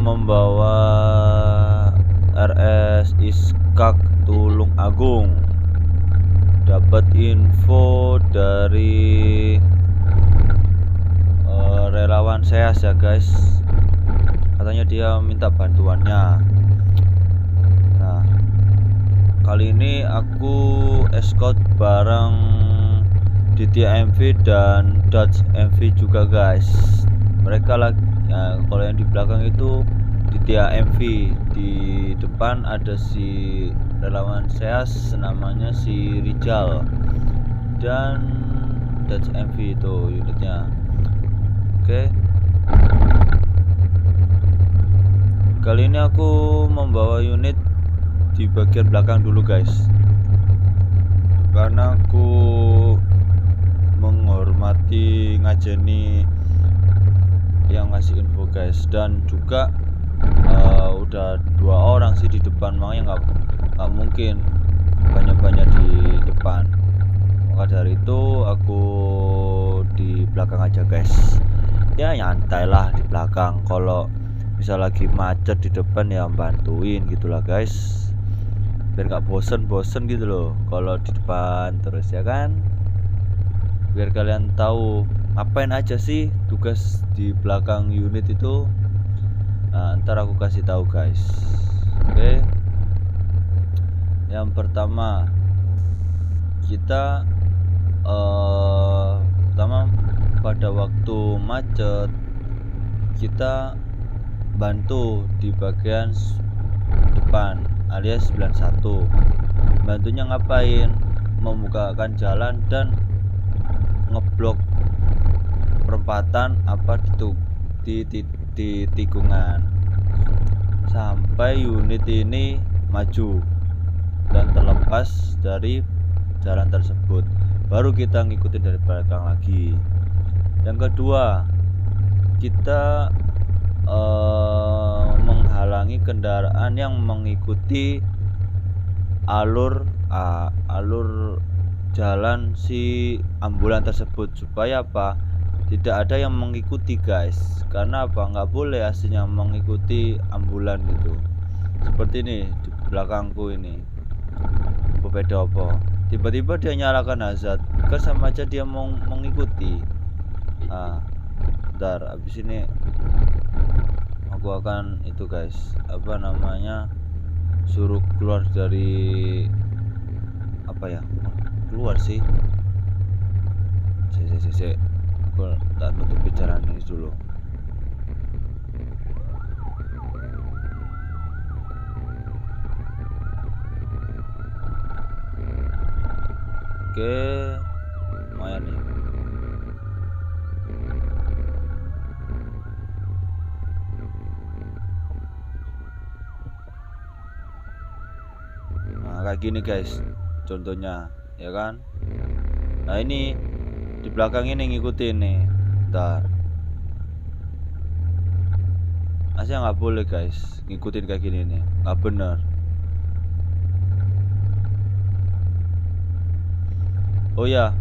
membawa RS Iskak Tulung Agung. Dapat info dari relawan saya ya guys, katanya dia minta bantuannya. Nah, kali ini aku escort bareng DTI MV dan Dodge MV juga guys. Mereka lagi kalau yang di belakang itu DTI MV, di depan ada si relawan saya namanya si Rijal, dan Dodge MV itu unitnya. Oke. Kali ini aku membawa unit di bagian belakang dulu guys, karena aku menghormati ngajeni yang ngasih info guys, dan juga udah 2 orang sih di depan, makanya nggak mungkin banyak di depan. Maka dari itu aku di belakang aja guys, ya nyantai lah di belakang. Kalau bisa lagi macet di depan ya bantuin gitulah guys, biar nggak bosen gitu loh kalau di depan terus, ya kan. Biar kalian tahu ngapain aja sih tugas di belakang unit itu. Nah, ntar aku kasih tahu guys. Oke. Yang pertama, kita pertama pada waktu macet kita bantu di bagian depan alias 91. Bantunya ngapain? Membukakan jalan dan ngeblok perempatan apa di tikungan sampai unit ini maju dan terlepas dari jalan tersebut, baru kita ngikutin dari belakang lagi. Yang kedua, kita menghalangi kendaraan yang mengikuti alur jalan si ambulan tersebut, supaya apa? Tidak ada yang mengikuti guys. Karena apa? Nggak boleh aslinya mengikuti ambulan gitu. Seperti ini di belakangku ini, sepeda apa? Tiba-tiba dia nyalakan hazard, kan sama aja dia mau mengikuti. Bentar, abis ini aku akan itu guys, apa namanya, suruh keluar dari apa ya, keluar sih. Aku tak nutup bicaraan ini dulu. Oke, lumayan nih. Nah, kayak gini guys contohnya, ya kan. Nah, ini di belakang ini ngikutin nih. Bentar, aslinya nggak boleh guys ngikutin kayak gini nih, nggak bener. Oh ya,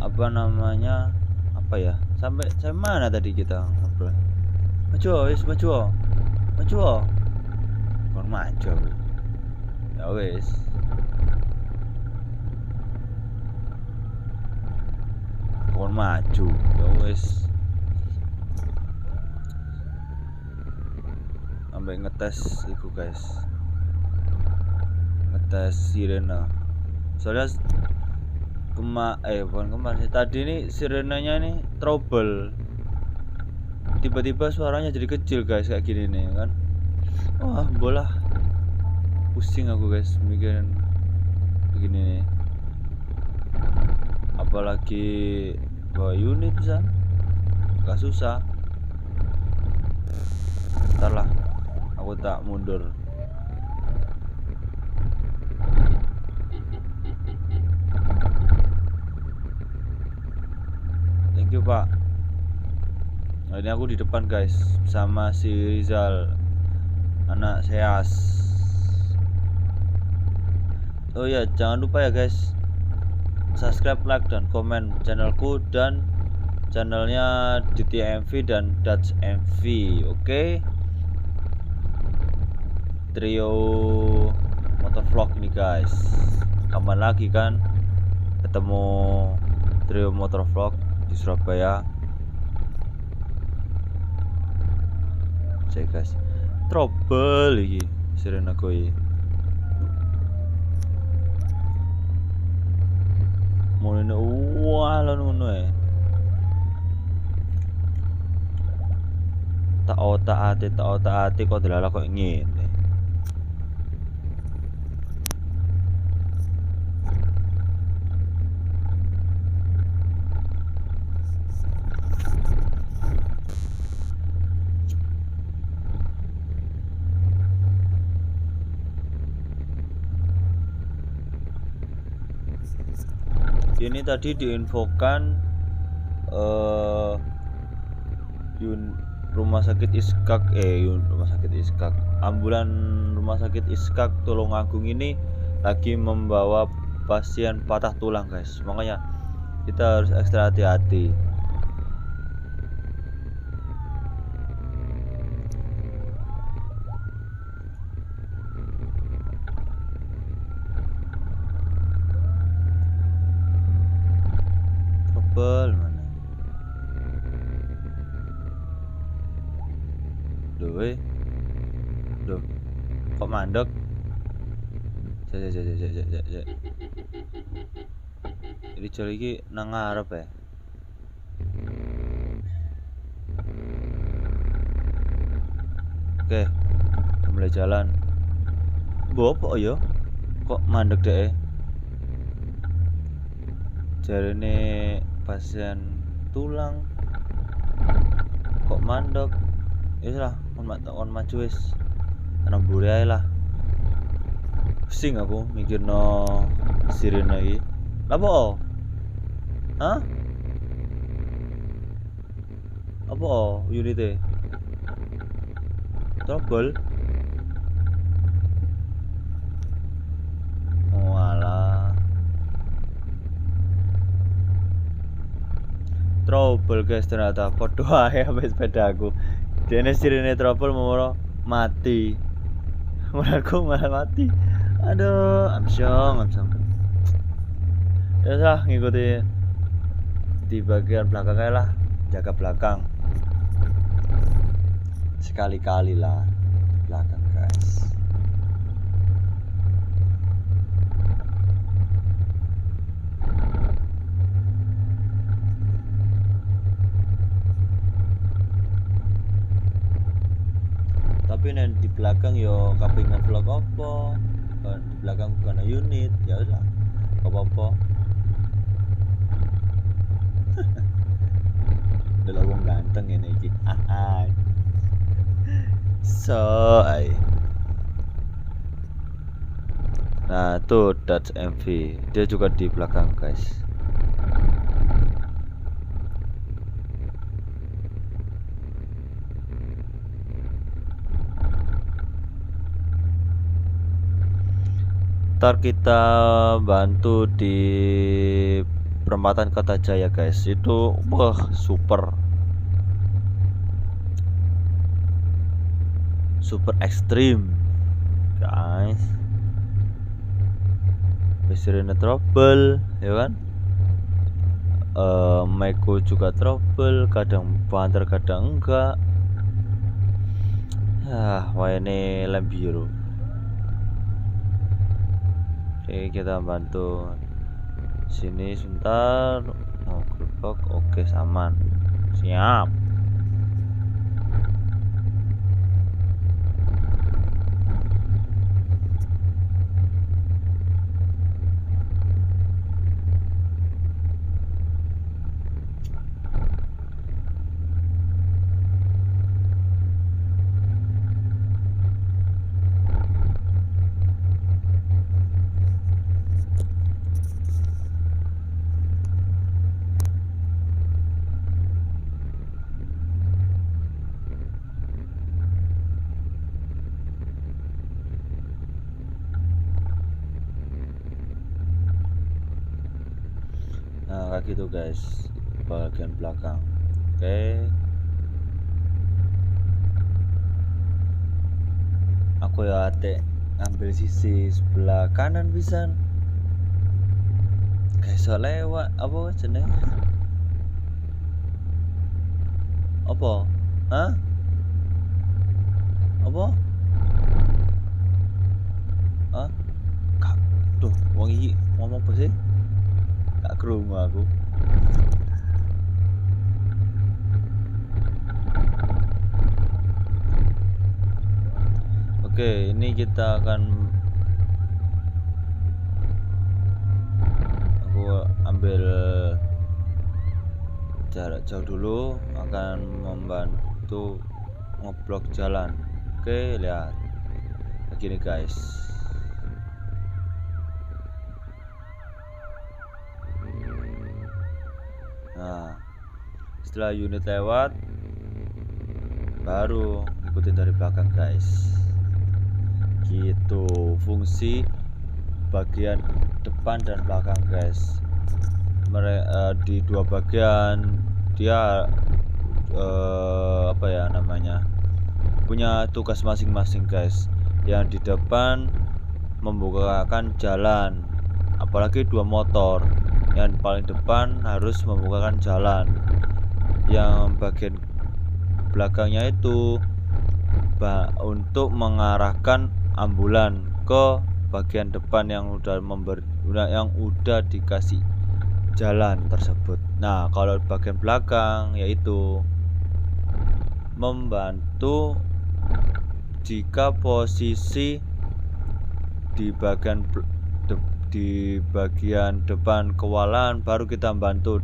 apa namanya, apa ya, sampai mana tadi kita ngobrol? Maju kon maju ya wes. Kon maju ya wes, sampai ngetes itu guys, ngetes sirena. Soalnya bukan kemarin, tadi ini sirenanya nih trouble, tiba-tiba suaranya jadi kecil guys kayak gini nih kan. Wah, bola pusing aku guys mikirin begini nih, apalagi bawa unit bisa gak susah. Ntar lah, aku tak mundur. Thank you pak. Nah, ini aku di depan guys sama si Rizal, anak Seas. Oh ya, jangan lupa ya guys, subscribe, like, dan komen channelku, dan channelnya DTMV dan Dutch MV. Oke. Trio motovlog nih guys. Kapan lagi kan ketemu trio motovlog di Surabaya. Cek guys, trouble iki sirene koi. Mulane walon ngono ae. Tak otak-atik kok delala kok ngene. Ini tadi diinfokan rumah sakit Iskak, ambulan rumah sakit Iskak Tulungagung ini lagi membawa pasien patah tulang guys, makanya kita harus ekstra hati-hati. Trouble mana? Duh, kok mandek? Jadi cari iki nang ngarep ya. Oke, mulai jalan. Bopo yo, kok mandek deh? Jarine pasien tulang, kok mandek? Wis lah, kon maju wis. Nemburi ae lah. Pusing aku mikirno sirine iki. Apa? Hah? Apa unite? Trouble. Walah. Trouble guys, ternyata podo ae sampai sepedaku. Dene sirine trouble mau mati. Mulaiku malah mati. Aduh, amsyong. Ya lah, ngikuti di bagian belakang aja lah, jaga belakang. Sekali-kali lah belakang guys. Tapi nih di belakang yo kapingan vlog apa? Di belakang bukan unit, ya udah, apa-apa. Udah wong ganteng ini iki. Nah tuh Dutch MV, dia juga di belakang guys. Ntar kita bantu di perempatan Kertajaya guys, itu super ekstrim guys. Sirine trouble ya kan, Maiko juga trouble, kadang banter kadang enggak. Wah ini lem biru. Oke, kita bantu sini sebentar. Mau gerbok, oke aman, siap. Nah kayak gitu guys, bagian belakang. Oke. Aku ya ate ngambil sisi sebelah kanan pisan. Kayak iso lewat apa jeneng? Apa? Hah? Apa? Hah? Kak, tuh wong iki ngomong apa sih? Gak krungu aku. Oke, ini kita akan aku ambil jarak jauh dulu, akan membantu ngeblok jalan. Oke, lihat begini guys. Nah, setelah unit lewat, baru ngikutin dari belakang guys. Gitu fungsi bagian depan dan belakang guys. Di dua bagian dia apa ya namanya, punya tugas masing-masing guys. Yang di depan membukakan jalan, apalagi dua motor. Yang paling depan harus membukakan jalan, yang bagian belakangnya itu untuk mengarahkan ambulan ke bagian depan yang udah dikasih jalan tersebut. Nah, kalau bagian belakang yaitu membantu jika posisi di bagian depan kewalahan, baru kita bantu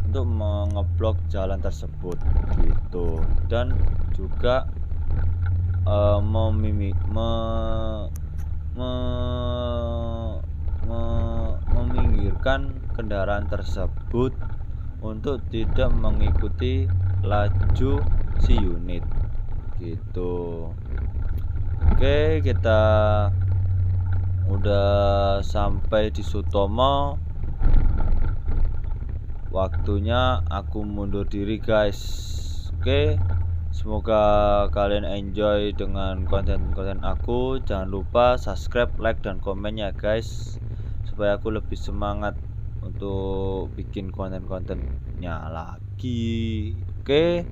untuk mengeblok jalan tersebut gitu. Dan juga meminggirkan kendaraan tersebut untuk tidak mengikuti laju si unit gitu. Oke, kita udah sampai di Sutomo. Waktunya aku mundur diri guys. Oke, semoga kalian enjoy dengan konten-konten aku. Jangan lupa subscribe, like, dan komennya guys, supaya aku lebih semangat untuk bikin konten-kontennya lagi. Oke,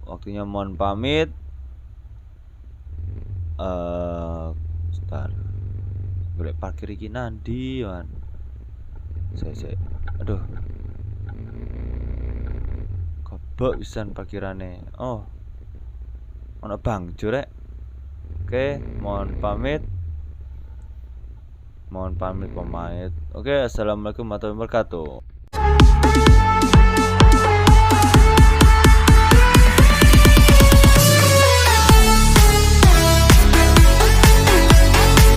waktunya mohon pamit. Sebentar, golek parkir iki nanti man. Saya aduh, kobok pisan parkirane. Oh, ono bang jurek. Oke, mohon pamit pamit. Oke, assalamualaikum warahmatullahi wabarakatuh.